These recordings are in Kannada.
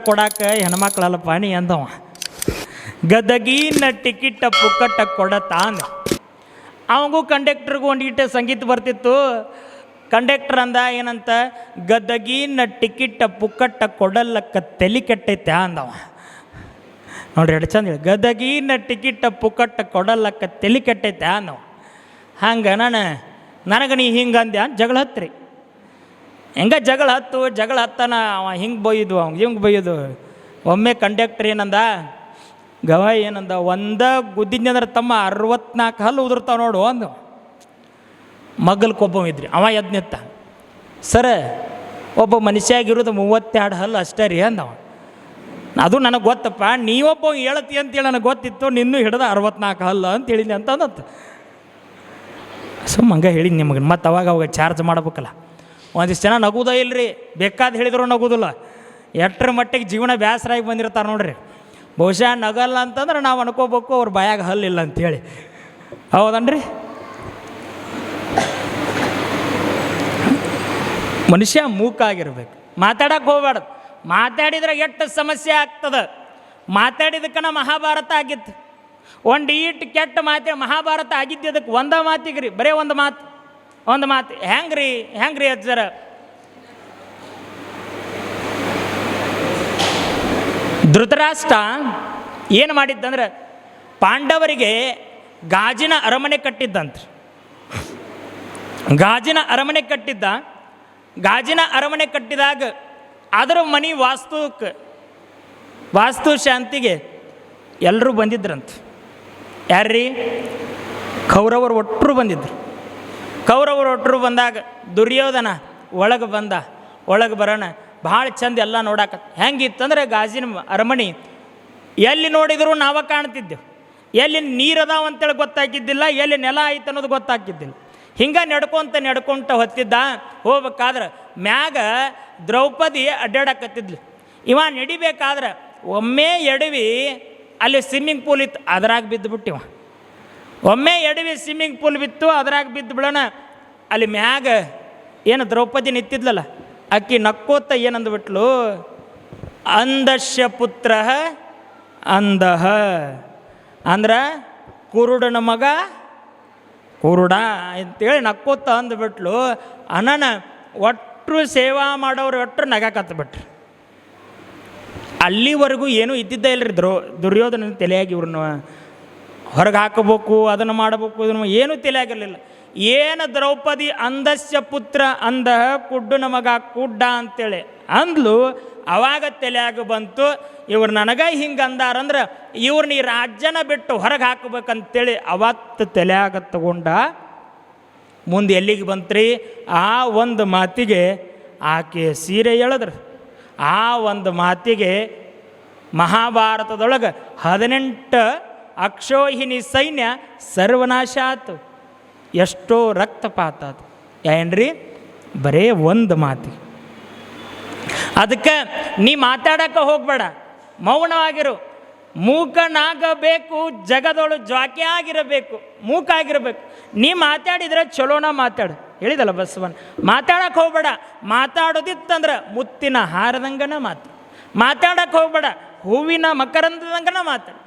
ಕೊಡಾಕ ಹೆಣ್ಮಕ್ಳಲ್ಲಪ್ಪ ನೀ ಅಂದವ. ಗದಗಿನ ಟಿಕಿಟ ಪುಕ್ಕಟ್ಟ ಕೊಡತ್ತ ಅಂದ. ಅವಂಗೂ ಕಂಡಕ್ಟ್ರಿಗೂ ಒಂದಿಟ್ಟು ಸಂಗೀತ ಬರ್ತಿತ್ತು. ಕಂಡಕ್ಟರ್ ಅಂದ ಏನಂತ, ಗದಗಿನ ಟಿಕಿಟ ಪುಕ್ಕಟ್ಟ ಕೊಡಲ್ಲಕ್ಕ ತಲೆ ಕೆಟ್ಟೈತೆ ಅಂದವ. ನೋಡ್ರಿ ಎರಡು ಚಂದ ಹೇಳಿ, ಗದಗಿನ ಟಿಕಿಟ ಪುಕ್ಕಟ್ಟ ಕೊಡಲ್ಲಕ್ಕ ತಲೆ ಕೆಟ್ಟೈತೆ ಅಂದವ. ಹಂಗೆ ನನಗೆ ನೀ ಹಿಂಗೆ ಅಂದ್ಯಾ ಜಗಳ ಹತ್ರಿ. ಹೆಂಗೆ ಜಗಳ ಹತ್ತಾನ ಅವ ಹಿಂಗೆ ಬೈದು ಅವ್ನು ಹಿಂಗೆ ಬೈಯೋದು. ಒಮ್ಮೆ ಕಂಡಕ್ಟರ್ ಏನಂದ, ಗವ ಏನಂದ, ಗುದ್ದಿದ್ನಂದ್ರೆ ತಮ್ಮ 64 ಹಲ್ಲು ಉದುರ್ತಾವ ನೋಡು ಅಂದು. ಮಗ್ಗಲ್ಕೊಬ್ಬ ಇದ್ರಿ, ಅವ ಎದ್ದು ನಿಂತ, ಸರ ಒಬ್ಬ ಮನುಷ್ಯಾಗಿರೋದು 32 ಹಲ್ಲು ಅಷ್ಟೇ ರೀ ಅಂದವ. ಅದು ನನಗೆ ಗೊತ್ತಪ್ಪ, ನೀವೊಬ್ಬ ಹೇಳ್ತಿ ಅಂತೇಳಿ ನನಗೆ ಗೊತ್ತಿತ್ತು, ನಿನ್ನೂ ಹಿಡ್ದ 64 ಹಲ್ಲು ಅಂತ ಹೇಳಿದ್ನಿ ಅಂತಂದತ್ತು. ಸುಮ್ಮ ಹಂಗೆ ಹೇಳಿನಿ ನಿಮಗೆ. ಮತ್ತು ಅವಾಗ ಚಾರ್ಜ್ ಮಾಡ್ಬೇಕಲ್ಲ. ಒಂದಿಷ್ಟು ಜನ ನಗುವುದೇ ಇಲ್ಲರಿ, ಬೇಕಾದ ಹೇಳಿದ್ರು ನಗುವುದಿಲ್ಲ. ಎಷ್ಟರ ಮಟ್ಟಿಗೆ ಜೀವನ ಬೇಸರಾಗಿ ಬಂದಿರ್ತಾರೆ ನೋಡ್ರಿ. ಬಹುಶಃ ನಗಲ್ಲ ಅಂತಂದ್ರೆ ನಾವು ಅನ್ಕೋಬೇಕು ಅವ್ರ ಬಾಯಾಗ ಹಲ್ಲಿಲ್ಲ ಅಂಥೇಳಿ. ಹೌದನ್ರಿ? ಮನುಷ್ಯ ಮೂಕಾಗಿರ್ಬೇಕು, ಮಾತಾಡಕ್ಕೆ ಹೋಗ್ಬಾರ್ದು. ಮಾತಾಡಿದ್ರೆ ಎಷ್ಟು ಸಮಸ್ಯೆ ಆಗ್ತದೆ. ಮಾತಾಡಿದಕ್ಕನ ಮಹಾಭಾರತ ಆಗಿತ್ತು. ಒಂದು ಈಟ್ ಕೆಟ್ಟ ಮಹಾಭಾರತ ಆಗಿದ್ದದಕ್ಕೆ ಒಂದೇ ಮಾತಿಗೆ ರೀ, ಬರೀ ಒಂದು ಮಾತು ಹೆಂಗ್ರಿ ಅಜ್ಜರ, ಧೃತರಾಷ್ಟ್ರ ಏನು ಮಾಡಿದ್ದಂದ್ರೆ ಪಾಂಡವರಿಗೆ ಗಾಜಿನ ಅರಮನೆ ಕಟ್ಟಿದ್ದಂತ್ರಿ. ಗಾಜಿನ ಅರಮನೆ ಕಟ್ಟಿದಾಗ ಅದರ ಮನೆ ವಾಸ್ತು ಶಾಂತಿಗೆ ಎಲ್ಲರೂ ಬಂದಿದ್ರಂತ. ಯಾರ್ರೀ? ಕೌರವರು ಒಟ್ಟರು ಬಂದಿದ್ರು. ಕೌರವರು ಒಟ್ಟರು ಬಂದಾಗ ದುರ್ಯೋಧನ ಒಳಗೆ ಬರೋಣ ಭಾಳ ಚಂದ ಎಲ್ಲ ನೋಡಾಕ. ಹೆಂಗಿತ್ತಂದ್ರೆ ಗಾಜಿನ ಅರಮನೆ ಎಲ್ಲಿ ನೋಡಿದರೂ ನಾವು ಕಾಣ್ತಿದ್ದೆವು. ಎಲ್ಲಿ ನೀರದಾವ ಅಂತೇಳಿ ಗೊತ್ತಾಗಿದ್ದಿಲ್ಲ, ಎಲ್ಲಿ ನೆಲ ಆಯ್ತು ಅನ್ನೋದು ಗೊತ್ತಾಗ್ತಿದ್ದಿಲ್ಲ. ಹಿಂಗೆ ನಡ್ಕೊಂತ ಹೋಗ್ಬೇಕಾದ್ರೆ ಮ್ಯಾಗ ದ್ರೌಪದಿ ಅಡ್ಡಾಡಕತ್ತಿದ್ಲು. ಇವ ನಡಿಬೇಕಾದ್ರೆ ಒಮ್ಮೆ ಎಡವಿ ಅಲ್ಲಿ ಸ್ವಿಮ್ಮಿಂಗ್ ಪೂಲ್ ಇತ್ತು, ಅದ್ರಾಗ ಬಿದ್ದುಬಿಟ್ಟಿವ. ಒಮ್ಮೆ ಎಡವಿ ಸ್ವಿಮ್ಮಿಂಗ್ ಪೂಲ್ ಬಿತ್ತು, ಅದ್ರಾಗ ಬಿದ್ದು ಬಿಡೋಣ. ಅಲ್ಲಿ ಮ್ಯಾಗ ಏನು ದ್ರೌಪದಿ ನಿಂತಿದ್ಲಲ್ಲ, ಅಕ್ಕಿ ನಕ್ಕೋತ ಏನಂದ್ಬಿಟ್ಲು, ಅಂದಶ್ಯ ಪುತ್ರ ಅಂದಹ, ಅಂದ್ರೆ ಕುರುಡನ ಮಗ ಕುರುಡ ಅಂತೇಳಿ ನಕ್ಕೋತ ಅಂದ್ಬಿಟ್ಲು. ಅನನ ಒಟ್ಟರು ಸೇವಾ ಮಾಡೋರು ಒಟ್ಟರು ನಗಾಕತ್ಬಿಟ್ರು. ಅಲ್ಲಿವರೆಗೂ ಏನೂ ಇದ್ದಿದ್ದೇ ಇಲ್ಲರಿ. ದುರ್ಯೋಧನ ತಲೆಯಾಗಿ ಇವ್ರನ್ನ ಹೊರಗೆ ಹಾಕಬೇಕು, ಅದನ್ನು ಮಾಡಬೇಕು, ಇದನ್ನು ಏನೂ ತಲೆಯಾಗಿರಲಿಲ್ಲ. ಏನು ದ್ರೌಪದಿ ಅಂದಸ್ಯ ಪುತ್ರ ಅಂದಹ, ಕುಡ್ಡನ ಮಗ ಕುಡ್ಡ ಅಂತೇಳಿ ಅಂದ್ಲು. ಅವಾಗ ತಲೆಯಾಗ ಬಂತು, ಇವ್ರು ನನಗೆ ಹಿಂಗೆ ಅಂದಾರಂದ್ರೆ ಇವ್ರನ್ನ ಈ ರಾಜ್ಯನ ಬಿಟ್ಟು ಹೊರಗೆ ಹಾಕಬೇಕಂತೇಳಿ ಅವತ್ತು ತಲೆಯಾಗ ತಗೊಂಡ. ಮುಂದೆ ಎಲ್ಲಿಗೆ ಬಂತ್ರಿ? ಆ ಒಂದು ಮಾತಿಗೆ ಆಕೆ ಸೀರೆ ಎಳೆದ್ರು. ಆ ಒಂದು ಮಾತಿಗೆ ಮಹಾಭಾರತದೊಳಗೆ 18 ಅಕ್ಷೋಹಿಣಿ ಸೈನ್ಯ ಸರ್ವನಾಶ ಆಯ್ತು. ಎಷ್ಟೋ ರಕ್ತಪಾತ ಅದು. ಏನ್ರಿ? ಬರೇ ಒಂದು ಮಾತಿಗೆ. ಅದಕ್ಕೆ ನೀ ಮಾತಾಡಕ್ಕೆ ಹೋಗ್ಬೇಡ, ಮೌನವಾಗಿರು. ಮೂಕನಾಗಬೇಕು, ಜಗದೊಳು ಜ್ವಾಕೆ ಆಗಿರಬೇಕು, ಮೂಕಾಗಿರಬೇಕು. ನೀ ಮಾತಾಡಿದ್ರೆ ಚಲೋನ ಮಾತಾಡು, ಹೇಳಿದಲ್ಲ ಬಸವನ್. ಮಾತಾಡಕ್ಕೆ ಹೋಗ್ಬೇಡ. ಮಾತಾಡೋದಿತ್ತಂದ್ರೆ ಮುತ್ತಿನ ಹಾರದಂಗನ ಮಾತಾಡಕ್ಕೆ ಹೋಗ್ಬೇಡ, ಹೂವಿನ ಮಕರಂದದಂಗನ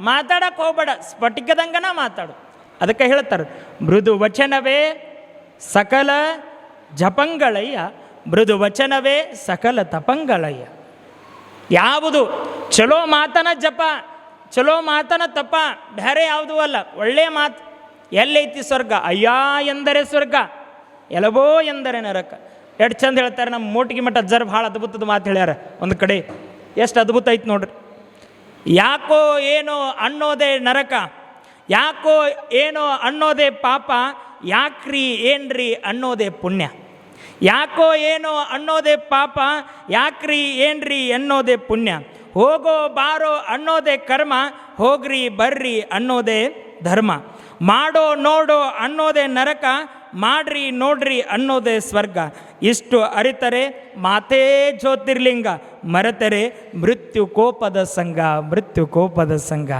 ಮಾತಾಡಕ್ಕೆ ಹೋಗ್ಬೇಡ, ಸ್ಫಟಿಕದಂಗನ ಮಾತಾಡು. ಅದಕ್ಕೆ ಹೇಳ್ತಾರೆ, ಮೃದು ವಚನವೇ ಸಕಲ ಜಪಂಗಳಯ್ಯ, ಮೃದು ವಚನವೇ ಸಕಲ ತಪಂಗಳಯ್ಯ. ಯಾವುದು ಚಲೋ ಮಾತನ ಜಪ, ಚಲೋ ಮಾತನ ತಪ, ಬೇರೆ ಯಾವುದೂ ಅಲ್ಲ. ಒಳ್ಳೆಯ ಮಾತು. ಎಲ್ಲೈತಿ ಸ್ವರ್ಗ? ಅಯ್ಯ ಎಂದರೆ ಸ್ವರ್ಗ, ಎಲಬೋ ಎಂದರೆ ನರಕ. ಎಷ್ಟು ಚಂದ ಹೇಳ್ತಾರೆ ನಮ್ಮ ಮೋಟಿಗೆ ಮಠ ಅಜ್ಜರ್. ಭಾಳ ಅದ್ಭುತದ ಮಾತು ಹೇಳ್ಯಾರ. ಒಂದು ಕಡೆ ಎಷ್ಟು ಅದ್ಭುತ ಐತೆ ನೋಡ್ರಿ. ಯಾಕೋ ಏನೋ ಅನ್ನೋದೇ ನರಕ, ಯಾಕೋ ಏನೋ ಅನ್ನೋದೇ ಪಾಪ, ಯಾಕ್ರಿ ಏನ್ರಿ ಅನ್ನೋದೇ ಪುಣ್ಯ. ಯಾಕೋ ಏನೋ ಅನ್ನೋದೇ ಪಾಪ, ಯಾಕ್ರಿ ಏನ್ರಿ ಅನ್ನೋದೇ ಪುಣ್ಯ. ಹೋಗೋ ಬಾರೋ ಅನ್ನೋದೇ ಕರ್ಮ, ಹೋಗ್ರಿ ಬರ್ರಿ ಅನ್ನೋದೇ ಧರ್ಮ. ಮಾಡೋ ನೋಡೋ ಅನ್ನೋದೇ ನರಕ, ಮಾಡ್ರಿ ನೋಡ್ರಿ ಅನ್ನೋದೇ ಸ್ವರ್ಗ. ಇಷ್ಟು ಅರಿತರೆ ಮಾತೇ ಜ್ಯೋತಿರ್ಲಿಂಗ, ಮರೆತರೆ ಮೃತ್ಯು ಕೋಪದ ಸಂಘ, ಮೃತ್ಯು ಕೋಪದ ಸಂಘ.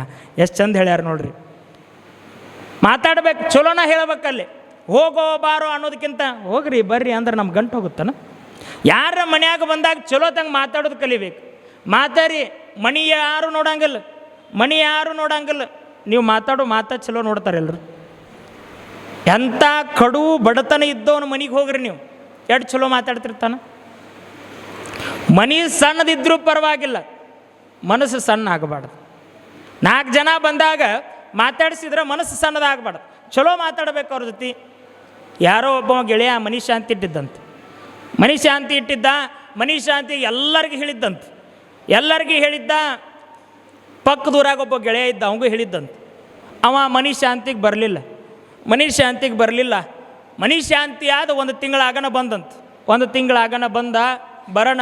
ಎಷ್ಟು ಚಂದ ಹೇಳ್ಯಾರ ನೋಡ್ರಿ. ಮಾತಾಡ್ಬೇಕು, ಚಲೋನ ಹೇಳ್ಬೇಕಲ್ಲಿ. ಹೋಗೋ ಬಾರೋ ಅನ್ನೋದಕ್ಕಿಂತ ಹೋಗ್ರಿ ಬರ್ರಿ ಅಂದ್ರೆ ನಮ್ಗೆ ಗಂಟು ಹೋಗುತ್ತಾನ. ಯಾರ ಮನ್ಯಾಗ ಬಂದಾಗ ಚಲೋ ತಂಗೆ ಮಾತಾಡೋದು ಕಲಿಬೇಕು. ಮಾತಾಡಿ. ಮನಿ ಯಾರು ನೋಡಂಗಿಲ್ಲ, ಮನಿ ಯಾರು ನೋಡಂಗಿಲ್ಲ. ನೀವು ಮಾತಾಡೋ ಮಾತಾ ಚಲೋ ನೋಡ್ತಾರೆ ಎಲ್ಲರು. ಎಂಥ ಕಡು ಬಡತನ ಇದ್ದವನು ಮನಿಗೆ ಹೋಗ್ರಿ ನೀವು, ಎಷ್ಟು ಚಲೋ ಮಾತಾಡ್ತಿರ್ತಾನೆ. ಮನಿ ಸಣ್ಣದಿದ್ರೂ ಪರವಾಗಿಲ್ಲ, ಮನಸ್ಸು ಸಣ್ಣ ಆಗಬಾರ್ದು. 4 ಜನ ಬಂದಾಗ ಮಾತಾಡಿಸಿದ್ರೆ ಮನಸ್ಸು ಸಣ್ಣದಾಗಬಾರ್ದು, ಚಲೋ ಮಾತಾಡಬೇಕು ಅವ್ರ ಜೊತೆ. ಯಾರೋ ಒಬ್ಬ ಗೆಳೆಯ ಮನಿ ಶಾಂತಿ ಇಟ್ಟಿದ್ದಂತೆ. ಮನಿ ಶಾಂತಿ ಇಟ್ಟಿದ್ದ, ಮನಿ ಶಾಂತಿ ಎಲ್ಲರಿಗೂ ಹೇಳಿದ್ದಂತೆ. ಎಲ್ಲರಿಗೂ ಹೇಳಿದ್ದ. ಪಕ್ಕದೂರಾಗ ಒಬ್ಬ ಗೆಳೆಯ ಇದ್ದ, ಅವಂಗೂ ಹೇಳಿದ್ದಂತೆ. ಅವ ಮನಿ ಶಾಂತಿಗೆ ಬರಲಿಲ್ಲ. ಮನಿ ಶಾಂತಿಗೆ ಬರಲಿಲ್ಲ. ಮನಿ ಶಾಂತಿ ಆದ 1 ತಿಂಗಳಾಗನ ಬಂದಂತೆ. 1 ತಿಂಗಳಾಗನ ಬರೋಣ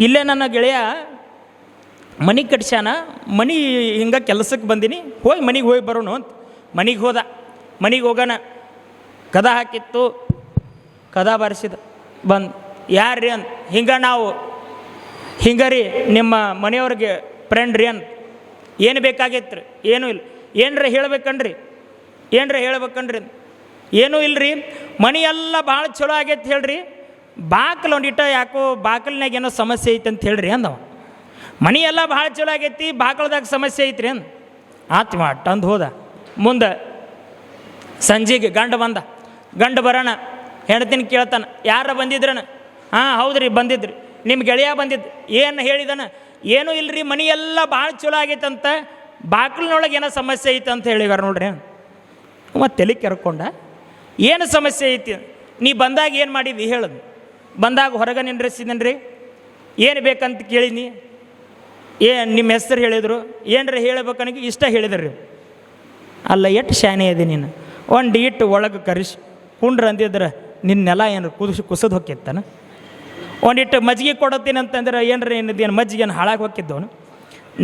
ಇಲ್ಲೇ ನನ್ನ ಗೆಳೆಯ ಮನೆ ಕಟ್ಸ್ಯಾನ, ಮನೆ ಹಿಂಗೆ ಕೆಲಸಕ್ಕೆ ಬಂದೀನಿ, ಹೋಗಿ ಮನೆಗೆ ಹೋಗಿ ಬರೋಣ ಅಂತ. ಮನೆಗೆ ಹೋದ. ಮನೆಗೆ ಹೋಗೋಣ, ಕದ ಹಾಕಿತ್ತು, ಕದ ಬಾರಿಸಿದ. ಬಂದು ಯಾರ್ರಿ ಅಂತ. ಹಿಂಗೆ ನಾವು ಹಿಂಗೆ ನಿಮ್ಮ ಮನೆಯವ್ರಿಗೆ ಫ್ರೆಂಡ್ ರೀ ಅಂತ. ಏನು ಬೇಕಾಗಿತ್ತು ರೀ? ಏನೂ ಇಲ್ಲ. ಏನರ ಹೇಳ್ಬೇಕನ್ರಿ? ಏನರ ಹೇಳ್ಬೇಕನ್ರಿ? ಏನೂ ಇಲ್ಲರಿ. ಮನೆ ಎಲ್ಲ ಭಾಳ ಚಲೋ ಆಗೈತೆ ಹೇಳ್ರಿ. ಬಾಕಲು ಒಂದಿಟ ಯಾಕೋ ಬಾಕಲ್ನಾಗ ಏನೋ ಸಮಸ್ಯೆ ಐತೆ ಅಂತ ಹೇಳ್ರಿ ಅಂದವ. ಮನೆ ಎಲ್ಲ ಭಾಳ ಚಲೋ ಆಗೈತಿ, ಬಾಕಲ್ದಾಗ ಸಮಸ್ಯೆ ಐತ್ರಿ ಅಂದ. ಆತ್ಮ ಅಂದು ಹೋದ. ಮುಂದೆ ಸಂಜೆಗೆ ಗಂಡ ಬರೋಣ. ಹೆಣ್ತಿನ ಕೇಳ್ತಾನೆ, ಯಾರ ಬಂದಿದ್ರನ? ಹಾಂ ಹೌದ್ರಿ ಬಂದಿದ್ರಿ. ನಿಮ್ಮ ಗೆಳೆಯ ಬಂದಿದ್ದು. ಏನು ಹೇಳಿದಾನ? ಏನೂ ಇಲ್ಲರಿ, ಮನೆ ಎಲ್ಲ ಭಾಳ ಚಲೋ ಆಗೈತಂತ, ಬಾಕಲಿನೊಳಗೆ ಏನೋ ಸಮಸ್ಯೆ ಐತೆ ಅಂತ ಹೇಳಿದಾರೆ ನೋಡ್ರಿ. ಮತ್ತು ತಲೆ ಕೆರ್ಕೊಂಡ, ಏನು ಸಮಸ್ಯೆ ಐತಿ? ನೀ ಬಂದಾಗ ಏನು ಮಾಡಿದ್ದಿ ಹೇಳೋದು? ಬಂದಾಗ ಹೊರಗೆ ನಿಂದ್ರಿಸಿದನ್ರಿ, ಏನು ಬೇಕಂತ ಕೇಳಿನಿ, ನಿಮ್ಮ ಹೆಸರು ಹೇಳಿದರು, ಏನರ ಹೇಳ್ಬೇಕನಿಗೆ ಇಷ್ಟ ಹೇಳಿದ್ರಿ. ಅಲ್ಲ ಎಷ್ಟು ಶಾನೆ ಇದೆ ನೀನು, ಒಂದು ಇಟ್ಟು ಒಳಗೆ ಕರೆಸಿ ಕುಂಡ್ರ ಅಂದಿದ್ರೆ ನಿನ್ನೆಲ್ಲ ಏನು ಕುಸದು ಹೋಗಿತ್ತಾನ? ಒಂದಿಟ್ಟು ಮಜ್ಜಿಗೆ ಕೊಡತ್ತೀನಿ ಅಂತಂದ್ರೆ ಏನರ ಏನಿದೇನು ಮಜ್ಜಿಗೆನು ಹಾಳಾಗಿ ಹೋಗಿದ್ದವನು.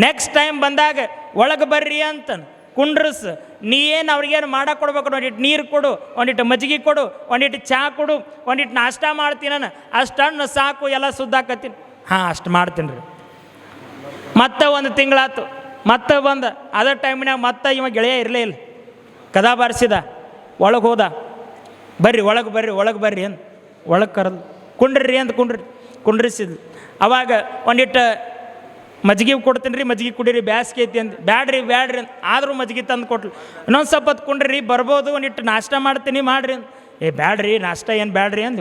ನೆಕ್ಸ್ಟ್ ಟೈಮ್ ಬಂದಾಗ ಒಳಗೆ ಬರ್ರಿ ಅಂತಾನೆ, ಕುಂಡ್ರಸ್. ನೀ ಏನು ಅವ್ರಿಗೇನು ಮಾಡಕ್ಕೆ ಕೊಡ್ಬೇಕು? ಒಂದಿಟ್ಟು ನೀರು ಕೊಡು, ಒಂದಿಟ್ಟು ಮಜ್ಜಿಗೆ ಕೊಡು, ಒಂದಿಟ್ಟು ಚಹಾ ಕೊಡು, ಒಂದಿಟ್ಟು ನಾಷ್ಟ ಮಾಡ್ತೀನಿ ನಾನು, ಅಷ್ಟನ್ನು ಸಾಕು, ಎಲ್ಲ ಸುದ್ದಾಕತ್ತೀನಿ. ಹಾಂ ಅಷ್ಟು ಮಾಡ್ತೀನಿ ರೀ. ಮತ್ತೆ 1 ತಿಂಗಳಾತು, ಮತ್ತೆ ಬಂದ. ಅದೇ ಟೈಮ್ನಾಗ ಮತ್ತೆ ಇವ ಗೆಳೆಯ ಇರಲೇ ಇಲ್ಲ. ಕದ ಬಾರಿಸಿದ, ಒಳಗೆ ಹೋದ. ಬರ್ರಿ ಒಳಗೆ ಬರ್ರಿ ಅಂತ ಒಳಗೆ ಕರೆದು ಕುಂಡ್ರಿ ಅಂತ ಕುಂಡ್ರಿಸಿದ್ಲು. ಅವಾಗ ಒಂದಿಟ್ಟು ಮಜ್ಜಿಗೆ ಕೊಡ್ತೀನಿ ರೀ, ಮಜ್ಜಿಗೆ ಕುಡೀರಿ, ಬ್ಯಾಸ್ಗೆ ಐತಿ ಅಂತ. ಬ್ಯಾಡ್ರಿ ಅಂತ ಆದರೂ ಮಜ್ಜಿಗೆ ತಂದು ಕೊಟ್ಲು. ಇನ್ನೊಂದು ಸ್ವಲ್ಪ ಹೊತ್ತು ಕುಂಡ್ರಿ, ಬರ್ಬೋದು, ಒಂದಿಟ್ಟು ನಾಷ್ಟ ಮಾಡ್ತೀನಿ ಮಾಡಿರಿ ಅಂತ. ಬ್ಯಾಡ್ರಿ ನಾಷ್ಟ ಏನು ಬ್ಯಾಡ್ರಿ ಅಂದ.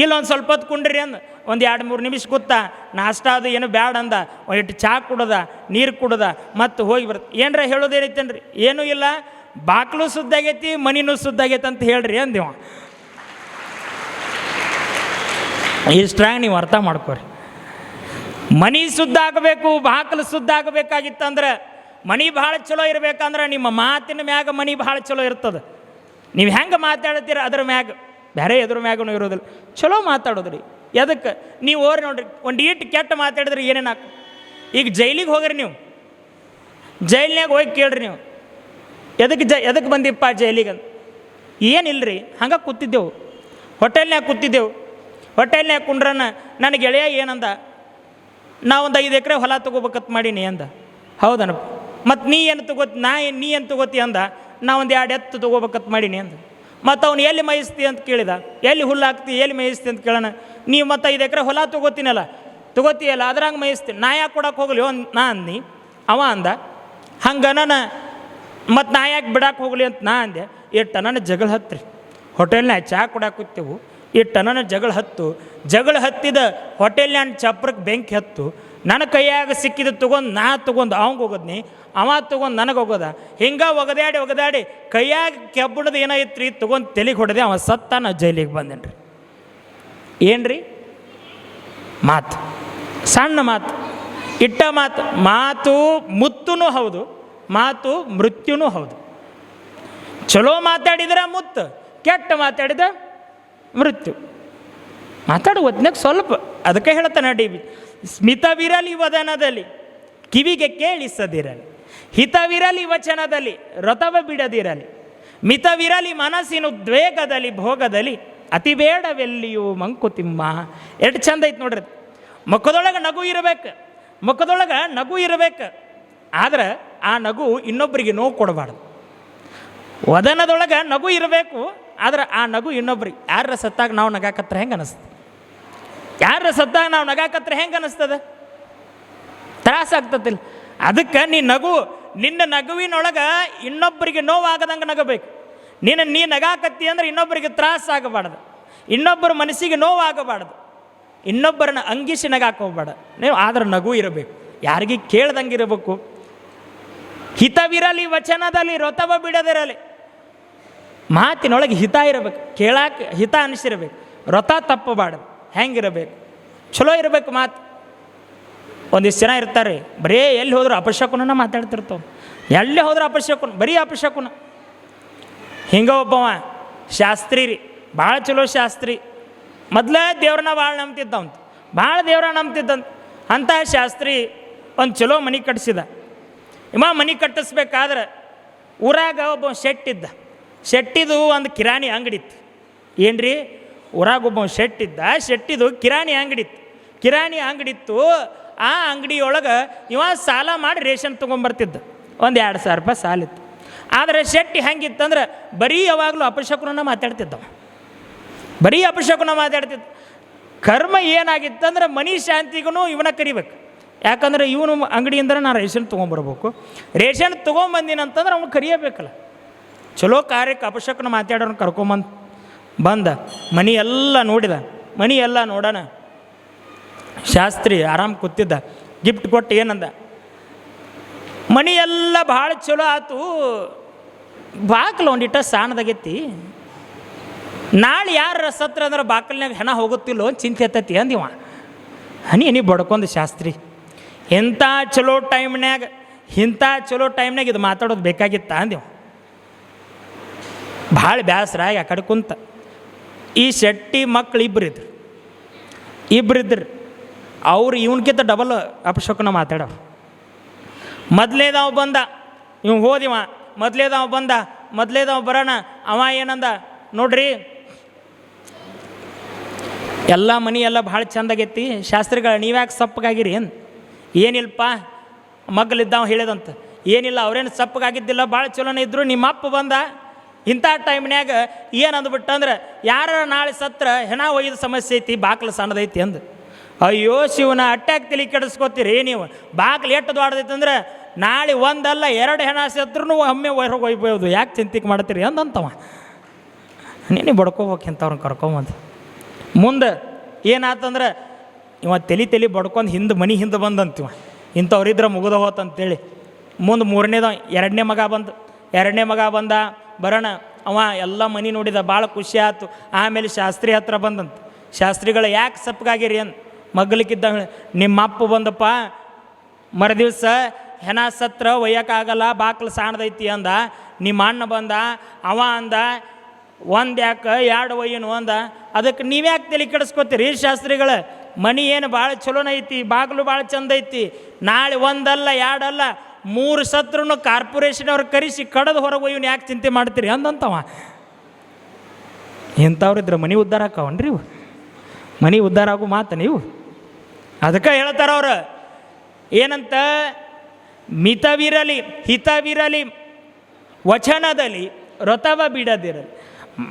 ಇಲ್ಲ ಒಂದು ಸ್ವಲ್ಪ ಹೊತ್ತು ಕುಂಡ್ರಿ ಅಂದ. ಒಂದು 2-3 ನಿಮಿಷ ಕೂತ ನಾಷ್ಟ ಅದು ಏನು ಬ್ಯಾಡ ಅಂದ. ಒಂದಿಟ್ಟು ಚಹಾ ಕುಡ್ದ, ನೀರು ಕುಡ್ದ, ಮತ್ತು ಹೋಗಿ ಬರುತ್ತೆ. ಏನರ ಹೇಳೋದೇನೈತೇನ್ರಿ? ಏನೂ ಇಲ್ಲ, ಬಾಕ್ಲು ಸುದ್ದಾಗೈತಿ, ಮನಿನೂ ಸುದ್ದಾಗೈತಿ ಅಂತ ಹೇಳ್ರಿ ಅಂದಿವ. ಇಷ್ಟ್ರಾಗ ನೀವು ಅರ್ಥ ಮಾಡ್ಕೊರಿ. ಮನಿ ಶುದ್ಧ ಆಗಬೇಕು, ಬಾಕಲು ಶುದ್ಧ ಆಗಬೇಕಾಗಿತ್ತಂದ್ರೆ, ಮನಿ ಭಾಳ ಚಲೋ ಇರಬೇಕಂದ್ರೆ ನಿಮ್ಮ ಮಾತಿನ ಮ್ಯಾಗ ಮನಿ ಭಾಳ ಚಲೋ ಇರ್ತದೆ. ನೀವು ಹೆಂಗೆ ಮಾತಾಡ್ತೀರ ಅದ್ರ ಮ್ಯಾಗ, ಬೇರೆ ಎದ್ರ ಮ್ಯಾಗೂ ಇರೋದಿಲ್ಲ. ಚಲೋ ಮಾತಾಡೋದ್ರಿ. ಎದಕ್ಕೆ? ನೀವು ಓರಿ ನೋಡ್ರಿ, ಒಂದು ಈಟು ಕೆಟ್ಟ ಮಾತಾಡಿದ್ರೆ ಏನೇನು ಹಾಕು. ಈಗ ಜೈಲಿಗೆ ಹೋಗ್ರಿ ನೀವು, ಜೈಲಿನಾಗ ಹೋಗಿ ಕೇಳ್ರಿ ನೀವು, ಎದಕ್ಕೆ ಬಂದಿಪ್ಪ ಜೈಲಿಗೆ ಅಂತ. ಏನಿಲ್ಲರಿ, ಹಂಗೆ ಕೂತಿದ್ದೆವು, ಹೋಟೆಲ್ನಾಗ ಕೂತಿದ್ದೆವು. ಹೋಟೆಲ್ನಾಗ ಕುಂಡ್ರನ ನನ್ನ ಗೆಳೆಯ ಏನಂದ, ನಾವೊಂದು 5 ಎಕರೆ ಹೊಲ ತೊಗೋಬೇಕತ್ ಮಾಡೀನಿ ಅಂದ. ಹೌದನಪ್ಪ, ಮತ್ತು ನೀ ಏನು ನೀ ಏನು ತೊಗೋತಿ ಅಂದ. ನಾವೊಂದು 2 ಎತ್ತು ತೊಗೋಬೇಕತ್ ಮಾಡೀನಿ ಅಂದ. ಮತ್ತು ಅವ್ನು ಎಲ್ಲಿ ಮೇಯಿಸ್ತಿ ಅಂತ ಕೇಳಿದ. ಎಲ್ಲಿ ಹುಲ್ಲು ಹಾಕ್ತಿ, ಎಲ್ಲಿ ಮೇಯಿಸ್ತಿ ಅಂತ ಕೇಳೋಣ. ನೀವು ಮತ್ತು 5 ಎಕರೆ ಹೊಲ ತೊಗೋತೀಯಲ್ಲ, ಅದ್ರಾಗ ಮೇಯಿಸ್ತೀನಿ, ನಾ ಯಾಕೆ ಕೊಡಕ್ಕೆ ಹೋಗಲಿ ನಾ ಅಂದು. ಅವ ಅಂದ ಹಂಗನ, ಮತ್ತು ನಾ ಯಾಕೆ ಬಿಡಕ್ಕೆ ಹೋಗಲಿ ಅಂತ ನಾ ಅಂದೆ. ನನ್ನ ಜಗಳ ಹತ್ರಿ, ಹೋಟೆಲ್ನಾಗ ಚಹಾ ಕೊಡಕ್ಕೆ ಕೂತೆವು. ನನ್ನ ಜಗಳ ಹತ್ತಿದ ಹೋಟೆಲ್ನಾಗ ಚಪ್ರಕ್ಕೆ ಬೆಂಕಿ ಹತ್ತು. ನನ್ನ ಕೈಯಾಗ ಸಿಕ್ಕಿದ ತೊಗೊಂಡು ಅವಂಗೆ ಹೋಗೋದ್ನಿ, ಅವ ತೊಗೊಂಡು ನನಗೆ ಹೋಗೋದ. ಹಿಂಗೆ ಒಗದಾಡಿ ಕೈಯಾಗ ಕೆಬ್ಬಣದ ಏನಾಯ್ತು ರೀ, ತೊಗೊಂಡು ತಲೆಗೆ ಹೊಡೆದೆ. ಅವ ಸತ್ತ, ನಾ ಜೈಲಿಗೆ ಬಂದೇನ್ರಿ. ಏನ್ರಿ ಮಾತು? ಸಣ್ಣ ಮಾತು, ಇಟ್ಟ ಮಾತು ಮುತ್ತೂ ಹೌದು, ಮಾತು ಮೃತ್ಯುನೂ ಹೌದು. ಚಲೋ ಮಾತಾಡಿದ್ರೆ ಮುತ್ತು, ಕೆಟ್ಟ ಮಾತಾಡಿದ ಮೃತ್ಯು. ಮಾತಾಡು ಹೊತ್ನಾಗ ಸ್ವಲ್ಪ, ಅದಕ್ಕೆ ಹೇಳ್ತಾನೆ ಡಿ ಬಿ, ಸ್ಮಿತವಿರಲಿ ವದನದಲ್ಲಿ, ಕಿವಿಗೆ ಕೇಳಿಸದಿರಲಿ, ಹಿತವಿರಲಿ ವಚನದಲ್ಲಿ, ರಥವ ಬಿಡದಿರಲಿ, ಮಿತವಿರಲಿ ಮನಸ್ಸಿನ ಉದ್ವೇಗದಲ್ಲಿ, ಭೋಗದಲ್ಲಿ, ಅತಿ ಬೇಡವೆಲ್ಲಿಯೂ ಮಂಕುತಿಮ್ಮ. ಎಷ್ಟು ಚಂದ ಐತೆ ನೋಡ್ರಿ. ಮುಖದೊಳಗೆ ನಗು ಇರಬೇಕು, ಆದ್ರೆ ಆ ನಗು ಇನ್ನೊಬ್ಬರಿಗೆ ನೋವು ಕೊಡಬಾರ್ದು. ವದನದೊಳಗೆ ನಗು ಇರಬೇಕು, ಆದ್ರೆ ಆ ನಗು ಇನ್ನೊಬ್ರಿಗೆ. ಯಾರ ಸತ್ತಾಗ ನಾವು ನಗಾಕತ್ರ ಹೆಂಗೆ ಅನ್ನಿಸ್ತದೆ? ತ್ರಾಸ ಆಗ್ತತಿಲ್ಲ. ಅದಕ್ಕೆ ನೀ ನಗು, ನಿನ್ನ ನಗುವಿನೊಳಗೆ ಇನ್ನೊಬ್ಬರಿಗೆ ನೋವಾಗದಂಗೆ ನಗಬೇಕು. ನೀ ನಗಾಕತ್ತಿ ಅಂದ್ರೆ ಇನ್ನೊಬ್ಬರಿಗೆ ತ್ರಾಸ ಆಗಬಾರ್ದು, ಇನ್ನೊಬ್ಬರ ಮನಸ್ಸಿಗೆ ನೋವಾಗಬಾರ್ದು, ಇನ್ನೊಬ್ಬರನ್ನ ಅಂಗಿಸಿ ನಗಾಕ ಹೋಗ್ಬೇಡ ನೀವು. ಆದ್ರೆ ನಗು ಇರಬೇಕು, ಯಾರಿಗೆ ಕೇಳ್ದಂಗೆ ಇರಬೇಕು. ಹಿತವಿರಲಿ ವಚನದಲ್ಲಿ ರೊತವ ಬಿಡದಿರಲಿ. ಮಾತಿನೊಳಗೆ ಹಿತ ಇರಬೇಕು, ಕೇಳಾಕ ಹಿತ ಅನಿಸಿರ್ಬೇಕು, ರೊತ ತಪ್ಪಬಾರ್ದು. ಹೆಂಗಿರಬೇಕು? ಚಲೋ ಇರಬೇಕು ಮಾತು. ಒಂದಿಷ್ಟು ಜನ ಇರ್ತಾರೆ ಬರೀ ಎಲ್ಲಿ ಹೋದ್ರು ಅಪಶಕುನ ಮಾತಾಡ್ತಿರ್ತಾವೆ. ಎಲ್ಲೇ ಹೋದ್ರೆ ಅಪಶಕುನ, ಬರೀ ಅಪಶಕುನ. ಹಿಂಗೆ ಒಬ್ಬವ ಶಾಸ್ತ್ರಿ ರೀ, ಭಾಳ ಚಲೋ ಶಾಸ್ತ್ರಿ. ಮೊದಲೇ ದೇವ್ರನ್ನ ಭಾಳ ನಂಬ್ತಿದ್ದಂತ, ಭಾಳ ದೇವ್ರ ನಂಬ್ತಿದ್ದಂತ. ಅಂಥ ಶಾಸ್ತ್ರಿ ಒಂದು ಚಲೋ ಮನೆ ಕಟ್ಟಿಸಿದ. ಮನೆ ಕಟ್ಟಿಸ್ಬೇಕಾದ್ರೆ ಊರಾಗ ಒಬ್ಬ ಶೆಟ್ಟಿದ್ದ. ಶೆಟ್ಟಿದು ಒಂದು ಕಿರಾಣಿ ಅಂಗಡಿ ಇತ್ತು. ಏನ್ರಿ, ಊರಾಗ ಒಬ್ಬ ಶೆಟ್ಟಿದ್ದ, ಶೆಟ್ಟಿದು ಕಿರಾಣಿ ಅಂಗಡಿ ಇತ್ತು. ಕಿರಾಣಿ ಅಂಗಡಿ ಇತ್ತು. ಆ ಅಂಗಡಿಯೊಳಗೆ ಸಾಲ ಮಾಡಿ ರೇಷನ್ ತೊಗೊಂಬರ್ತಿದ್ದ. ಒಂದು 2,000 ರೂಪಾಯಿ ಸಾಲಿತ್ತು. ಆದರೆ ಶೆಟ್ಟಿ ಹೆಂಗಿತ್ತಂದ್ರೆ ಬರೀ ಯಾವಾಗಲೂ ಅಪಶಕುನ ಮಾತಾಡ್ತಿದ್ದವ, ಬರೀ ಅಪಶಕುನ ಮಾತಾಡ್ತಿದ್ದ. ಕರ್ಮ ಏನಾಗಿತ್ತಂದ್ರೆ ಮನಿ ಶಾಂತಿಗೂ ಇವನ ಕರಿಬೇಕು. ಯಾಕಂದ್ರೆ ಇವನು ಅಂಗಡಿಯಿಂದ ನಾನು ರೇಷನ್ ತೊಗೊಂಬರ್ಬೇಕು. ರೇಷನ್ ತೊಗೊಂಬಂದಿನಂತಂದ್ರೆ ಅವ್ನು ಕರಿಯಬೇಕಲ್ಲ. ಚಲೋ ಕಾರ್ಯಕ್ಕೆ ಅಪಶಕುನ ಮಾತಾಡೋನು ಬಂದ ಮನಿ ಎಲ್ಲ ನೋಡಿದ. ಮನಿ ಎಲ್ಲ ನೋಡೋಣ, ಶಾಸ್ತ್ರಿ ಆರಾಮ್ ಕೂತಿದ್ದ. ಗಿಫ್ಟ್ ಕೊಟ್ಟು ಏನಂದ, ಮನಿ ಎಲ್ಲ ಭಾಳ ಚಲೋ ಆತು, ಬಾಕ್ಲು ಒಂದಿಟ್ಟ ಸಾಣದಾಗೈತಿ, ನಾಳೆ ಯಾರ ಸತ್ರ ಅಂದ್ರೆ ಬಾಕಲ್ನಾಗ ಹೆಣ ಹೋಗುತ್ತಿಲ್ಲೋ ಚಿಂತೆ ಎತ್ತತಿ ಅಂದಿವ. ಹನಿ ಬಡ್ಕೊಂದು ಶಾಸ್ತ್ರಿ. ಇಂಥ ಚಲೋ ಟೈಮ್ನ್ಯಾಗ ಇದು ಮಾತಾಡೋದು ಬೇಕಾಗಿತ್ತ ಅಂದಿವ. ಭಾಳ ಬೇಸರಾಗಿ ಆ ಕಡೆ ಕುಂತ. ಈ ಶೆಟ್ಟಿ ಮಕ್ಕಳು ಇಬ್ಬರಿದ್ರು. ಅವ್ರು ಇವನ್ಕಿಂತ ಡಬಲ್ ಅಪಶಕುನ ಮಾತಾಡೋರು. ಮೊದಲೇದವ ಬಂದ, ಇವ್ ಹೋದಿವ. ಮೊದಲೇದವ ಬರೋಣ. ಅವ ಏನಂದ, ನೋಡ್ರಿ ಎಲ್ಲ ಮನಿ ಎಲ್ಲ ಭಾಳ ಚಂದಾಗೈತಿ, ಶಾಸ್ತ್ರಿಗಳು ನೀವ್ಯಾಕೆ ಸಪ್ಪಗಾಗಿರಿ ಏನಿಲ್ಲಪ್ಪ. ಮಗ್ಲಿದ್ದಾವ ಹೇಳಿದಂತ, ಏನಿಲ್ಲ ಅವ್ರೇನು ಸಪ್ಪಗಾಗಿದ್ದಿಲ್ಲ, ಭಾಳ ಚಲೋನೇ ಇದ್ದರು. ನಿಮ್ಮ ಅಪ್ಪ ಬಂದ ಇಂಥ ಟೈಮ್ನ್ಯಾಗ ಏನು ಅಂದ್ಬಿಟ್ಟಂದ್ರೆ, ಯಾರ ನಾಳೆ ಸತ್ರ ಹೆಣ ಒಯ್ದು ಸಮಸ್ಯೆ ಐತಿ, ಬಾಕ್ಲು ಸಣ್ಣದೈತಿ ಅಂದು. ಅಯ್ಯೋ ಶಿವನ, ಅಟ್ಯಾಕ್ ತಲೆ ಕೆಡಿಸ್ಕೋತೀರಿ ನೀವು. ಬಾಕ್ಲು ಎಷ್ಟು ದೊಡ್ಡದೈತಂದ್ರೆ ನಾಳೆ ಒಂದಲ್ಲ 2 ಹೆಣ ಸತ್ರೂ ಒಮ್ಮೆ ಹೊರಗೆ ಒಯ್ಬೋದು, ಯಾಕೆ ಚಿಂತಿಕೆ ಮಾಡ್ತೀರಿ ಅಂದಂತವ. ನೀನು ಬಡ್ಕೋಬೇಕು ಇಂಥವ್ರನ್ನ ಕರ್ಕೊಂಬಂದು. ಮುಂದೆ ಏನಾತಂದ್ರೆ ಇವ ತಲೆ ಬಡ್ಕೊಂಡು ಮನೆ ಹಿಂದೆ ಬಂದಂತಿವ. ಇಂಥವ್ರಿದ್ರೆ ಮುಗಿದ ಹೋತಂತೇಳಿ ಮುಂದೆ 2ನೇ ಮಗ ಬಂದ ಬರೋಣ. ಅವ ಎಲ್ಲ ಮನೆ ನೋಡಿದ, ಭಾಳ ಖುಷಿ ಆಯ್ತು. ಆಮೇಲೆ ಶಾಸ್ತ್ರಿ ಹತ್ರ ಬಂದಂತ. ಶಾಸ್ತ್ರಿಗಳು ಯಾಕೆ ಸಪ್ಪಗಾಗಿರಿ ಮಗ್ಲಿಕ್ಕಿದ್ದ, ನಿಮ್ಮ ಅಪ್ಪ ಬಂದಪ್ಪ, ಮರುದಿವ್ಸ ಹೆಣ ಸತ್ರ ಒಯ್ಯೋಕ್ಕಾಗಲ್ಲ, ಬಾಕ್ಲು ಸಾಣದೈತಿ ಅಂದ. ನಿಮ್ಮ ಅಣ್ಣ ಬಂದ, ಅವ ಅಂದ, 1 ಯಾಕೆ 2 ಒಯ್ಯನು ಅಂದ. ಅದಕ್ಕೆ ನೀವ್ಯಾಕೆ ತಲೆ ಕೆಡಿಸ್ಕೋತೀರಿ ಶಾಸ್ತ್ರಿಗಳ? ಮನಿ ಏನು ಭಾಳ ಚಲೋನ ಐತಿ, ಬಾಗಿಲು ಭಾಳ ಚಂದ ಐತಿ. ನಾಳೆ 1 ಅಲ್ಲ 2 ಅಲ್ಲ 3 ಸತ್ರನು ಕಾರ್ಪೊರೇಷನ್ ಅವ್ರು ಕರೆಸಿ ಕಡದು ಹೊರಗೆ ಒಯ್ಯನು ಯಾಕೆ ಚಿಂತೆ ಮಾಡ್ತೀರಿ ಅಂದಂತವ. ಇಂಥವ್ರಿದ್ರೆ ಮನೆ ಉದ್ಧಾರ ಆಕವನ್ರಿ ಇವು, ಮನೆ ಉದ್ಧಾರ ಆಗೋ ಮಾತು ನೀವು. ಅದಕ್ಕೆ ಹೇಳ್ತಾರ ಅವ್ರು ಏನಂತ, ಮಿತವಿರಲಿ ಹಿತವಿರಲಿ ವಚನದಲ್ಲಿ ರೊತವ ಬಿಡದಿರಲಿ.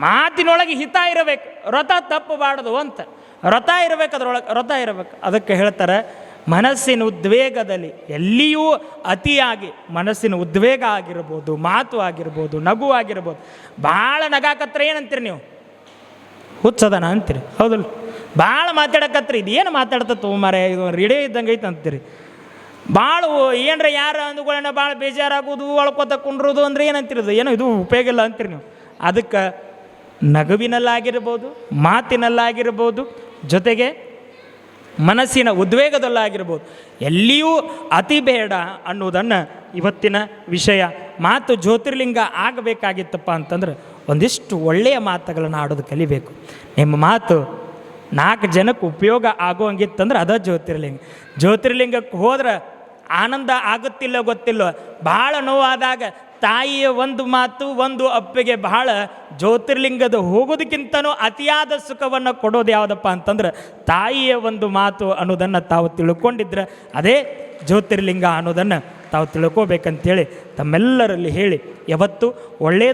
ಮಾತಿನೊಳಗೆ ಹಿತ ಇರಬೇಕು, ರೊತ ತಪ್ಪಬಾರ್ದು ಅಂತ. ರೊತ ಇರಬೇಕು, ಅದರೊಳಗೆ ರೊತ ಇರಬೇಕು. ಅದಕ್ಕೆ ಹೇಳ್ತಾರೆ, ಮನಸ್ಸಿನ ಉದ್ವೇಗದಲ್ಲಿ ಎಲ್ಲಿಯೂ ಅತಿಯಾಗಿ ಮನಸ್ಸಿನ ಉದ್ವೇಗ ಆಗಿರ್ಬೋದು, ಮಾತು ಆಗಿರ್ಬೋದು, ನಗು ಆಗಿರ್ಬೋದು. ಭಾಳ ನಗಾಕತ್ರ ಏನಂತೀರಿ ನೀವು? ಹುಚ್ಚದನ ಅಂತೀರಿ, ಹೌದಲ್ಲ? ಭಾಳ ಮಾತಾಡಕತ್ರಿ, ಇದು ಏನು ಮಾತಾಡ್ತತ್ತು ಮಾರೇ, ಇದು ರೇಡಿಯೋ ಇದ್ದಂಗೆ ಐತೆ ಅಂತೀರಿ. ಭಾಳ ಏನರ ಯಾರು ಅಂದುಗಳನ್ನ ಭಾಳ ಬೇಜಾರಾಗೋದು, ಒಳ್ಕೊತ ಕುಂಡ್ರೋದು ಅಂದರೆ ಏನಂತಿರೋದು, ಏನೋ ಇದು ಉಪಯೋಗ ಇಲ್ಲ ಅಂತೀರಿ ನೀವು. ಅದಕ್ಕೆ ನಗುವಿನಲ್ಲಾಗಿರ್ಬೋದು, ಮಾತಿನಲ್ಲಾಗಿರ್ಬೋದು, ಜೊತೆಗೆ ಮನಸ್ಸಿನ ಉದ್ವೇಗದಲ್ಲಾಗಿರ್ಬೋದು, ಎಲ್ಲಿಯೂ ಅತಿ ಬೇಡ ಅನ್ನೋದನ್ನು ಇವತ್ತಿನ ವಿಷಯ. ಮಾತು ಜ್ಯೋತಿರ್ಲಿಂಗ ಆಗಬೇಕಾಗಿತ್ತಪ್ಪ ಅಂತಂದ್ರೆ ಒಂದಿಷ್ಟು ಒಳ್ಳೆಯ ಮಾತುಗಳನ್ನು ಆಡೋದು ಕಲಿಬೇಕು. ನಿಮ್ಮ ಮಾತು 4 ಜನಕ್ಕೆ ಉಪಯೋಗ ಆಗೋಂಗಿತ್ತಂದ್ರೆ ಅದ ಜ್ಯೋತಿರ್ಲಿಂಗ. ಜ್ಯೋತಿರ್ಲಿಂಗಕ್ಕೆ ಹೋದ್ರೆ ಆನಂದ ಆಗುತ್ತಿಲ್ಲ ಗೊತ್ತಿಲ್ಲ. ಭಾಳ ನೋವಾದಾಗ ತಾಯಿಯ ಒಂದು ಮಾತು, ಒಂದು ಅಪ್ಪಿಗೆ ಬಹಳ ಜ್ಯೋತಿರ್ಲಿಂಗದ ಹೋಗೋದಕ್ಕಿಂತನೂ ಅತಿಯಾದ ಸುಖವನ್ನು ಕೊಡೋದು ಯಾವುದಪ್ಪ ಅಂತಂದ್ರೆ ತಾಯಿಯ ಒಂದು ಮಾತು ಅನ್ನೋದನ್ನು ತಾವು ತಿಳ್ಕೊಂಡಿದ್ರೆ ಅದೇ ಜ್ಯೋತಿರ್ಲಿಂಗ ಅನ್ನೋದನ್ನು ತಾವು ತಿಳ್ಕೋಬೇಕಂತೇಳಿ ತಮ್ಮೆಲ್ಲರಲ್ಲಿ ಹೇಳಿ ಯಾವತ್ತು ಒಳ್ಳೆಯ